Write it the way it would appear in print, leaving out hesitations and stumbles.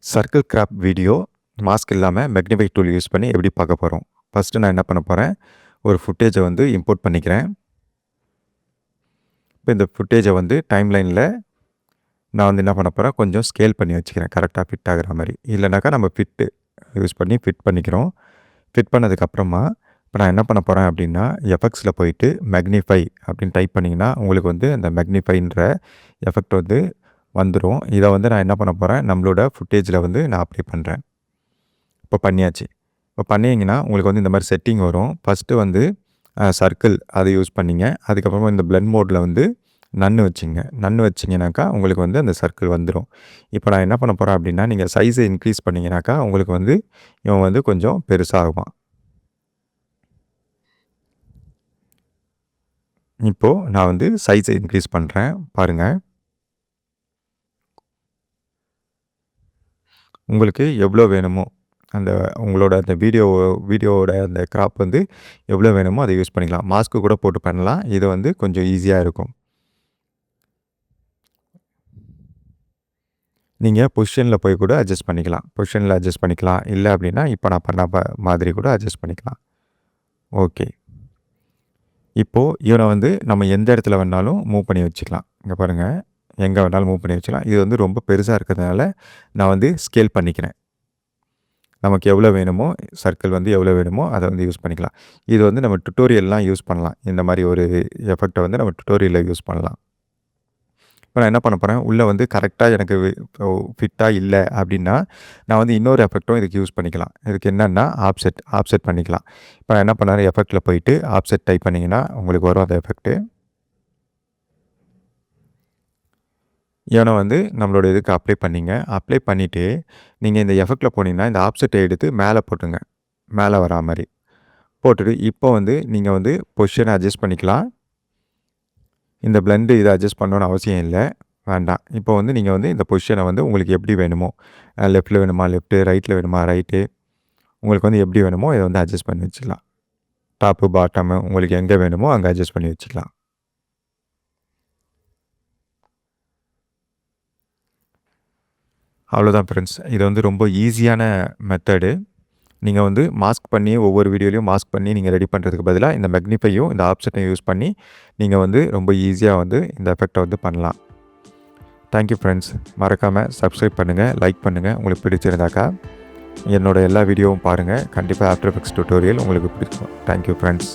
Circle graph video mask இல்லாமல் magnify tool use பண்ணி எப்படி பார்க்க போகிறோம். ஃபஸ்ட்டு நான் என்ன பண்ண போகிறேன், ஒரு ஃபுட்டேஜை வந்து இம்போர்ட் பண்ணிக்கிறேன். இப்போ இந்த ஃபுட்டேஜை வந்து டைம்லைனில் நான் வந்து என்ன பண்ண போகிறேன், கொஞ்சம் ஸ்கேல் பண்ணி வச்சுக்கிறேன் கரெக்டாக ஃபிட் ஆகிற மாதிரி. இல்லைனாக்கா நம்ம யூஸ் பண்ணி ஃபிட் பண்ணிக்கிறோம். ஃபிட் பண்ணதுக்கப்புறமா இப்போ நான் என்ன பண்ண போகிறேன் அப்படின்னா, எஃபெக்ட்ஸில் போயிட்டு மேக்னிஃபை அப்படின்னு டைப் பண்ணிங்கன்னா உங்களுக்கு வந்து அந்த மேக்னிஃபைன்ற எஃபெக்ட் வந்து வந்துடும். இதை வந்து நான் என்ன பண்ண போகிறேன், நம்மளோட ஃபுட்டேஜில் வந்து நான் அப்ளை பண்ணுறேன். இப்போ பண்ணியாச்சு. இப்போ பண்ணிங்கன்னா உங்களுக்கு வந்து இந்த மாதிரி செட்டிங் வரும். ஃபஸ்ட்டு வந்து சர்க்கிள் அதை யூஸ் பண்ணிங்க. அதுக்கப்புறமா இந்த பிளெண்ட் மோடில் வந்து நன்னு வச்சிங்கனாக்கா உங்களுக்கு வந்து அந்த சர்க்கிள் வந்துடும். இப்போ நான் என்ன பண்ண போகிறேன் அப்படின்னா, நீங்கள் சைஸை இன்க்ரீஸ் பண்ணிங்கனாக்கா உங்களுக்கு வந்து இவன் வந்து கொஞ்சம் பெருசாகுவான். இப்போது நான் வந்து சைஸை இன்க்ரீஸ் பண்ணுறேன் பாருங்கள். உங்களுக்கு எவ்வளோ வேணுமோ அந்த உங்களோட அந்த வீடியோவோட அந்த கிராப் வந்து எவ்வளோ வேணுமோ அதை யூஸ் பண்ணிக்கலாம். மாஸ்க்கு கூட போட்டு பண்ணலாம். இது வந்து கொஞ்சம் ஈஸியாக இருக்கும். நீங்கள் பொசிஷனில் போய் கூட அட்ஜஸ்ட் பண்ணிக்கலாம். இல்லை அப்படின்னா இப்போ நான் பண்ண மாதிரி கூட அட்ஜஸ்ட் பண்ணிக்கலாம். ஓகே. இப்போது இவனை வந்து நம்ம எந்த இடத்துல வேணாலும் மூவ் பண்ணி வச்சுக்கலாம். இங்கே பாருங்கள், எங்கே வேணாலும் மூவ் பண்ணி வச்சுக்கலாம். இது வந்து ரொம்ப பெருசாக இருக்கிறதுனால நான் வந்து ஸ்கேல் பண்ணிக்கிறேன். நமக்கு எவ்வளோ வேணுமோ, சர்க்கிள் வந்து எவ்வளோ வேணுமோ அதை வந்து யூஸ் பண்ணிக்கலாம். இது வந்து நம்ம டுட்டோரியல்லாம் யூஸ் பண்ணலாம். இந்த மாதிரி ஒரு எஃபெக்டை வந்து நம்ம டுட்டோரியலில் யூஸ் பண்ணலாம். இப்போ நான் என்ன பண்ண போகிறேன், உள்ளே வந்து கரெக்டாக எனக்கு ஃபிட்டாக இல்லை அப்படின்னா நான் வந்து இன்னொரு எஃபெக்டும் இதுக்கு யூஸ் பண்ணிக்கலாம். இதுக்கு என்னென்னா ஆப்செட் பண்ணிக்கலாம். இப்போ நான் என்ன பண்ணேன், எஃபெக்டில் போயிட்டு ஆப்செட் டைப் பண்ணிங்கன்னா உங்களுக்கு வரும் அந்த எஃபெக்ட்டு. இவனை வந்து நம்மளோட இதுக்கு அப்ளை பண்ணிவிட்டு நீங்கள் இந்த எஃபெக்டில் போனீங்கன்னா இந்த ஆப்செட்டை எடுத்து மேலே போட்டுங்க, மேலே வரா மாதிரி போட்டுட்டு இப்போ வந்து நீங்கள் வந்து பொசிஷனை அட்ஜஸ்ட் பண்ணிக்கலாம். இந்த பிளெண்டு இதை அட்ஜஸ்ட் பண்ணணுன்னு அவசியம் இல்லை, வேண்டாம். இப்போ வந்து நீங்கள் வந்து இந்த பொசிஷனை வந்து உங்களுக்கு எப்படி வேணுமோ, லெஃப்ட்டில் வேணுமா லெஃப்ட்டு, ரைட்டில் வேணுமா ரைட்டு, உங்களுக்கு வந்து எப்படி வேணுமோ இதை வந்து அட்ஜஸ்ட் பண்ணி வச்சுக்கலாம். டாப்பு பாட்டமு உங்களுக்கு எங்கே வேணுமோ அங்கே அட்ஜஸ்ட் பண்ணி வச்சுக்கலாம். அவ்வளோதான் ஃப்ரெண்ட்ஸ். இது வந்து ரொம்ப ஈஸியான மெத்தடு. நீங்கள் வந்து ஒவ்வொரு வீடியோலையும் மாஸ்க் பண்ணி நீங்கள் ரெடி பண்ணுறதுக்கு பதிலாக இந்த மேக்னிஃபையும் இந்த ஆப்ஷனையும் யூஸ் பண்ணி நீங்கள் வந்து ரொம்ப ஈஸியாக வந்து இந்த எஃபெக்டை வந்து பண்ணலாம். Thank you friends. மறக்காமல் சப்ஸ்கிரைப் பண்ணுங்கள், லைக் பண்ணுங்கள். உங்களுக்கு பிடிச்சிருந்தாக்கா என்னோடய எல்லா வீடியோவும் பாருங்கள். கண்டிப்பாக ஆஃப்டர் எஃபெக்ட்ஸ் டுட்டோரியல் உங்களுக்கு பிடிக்கும். Thank you friends.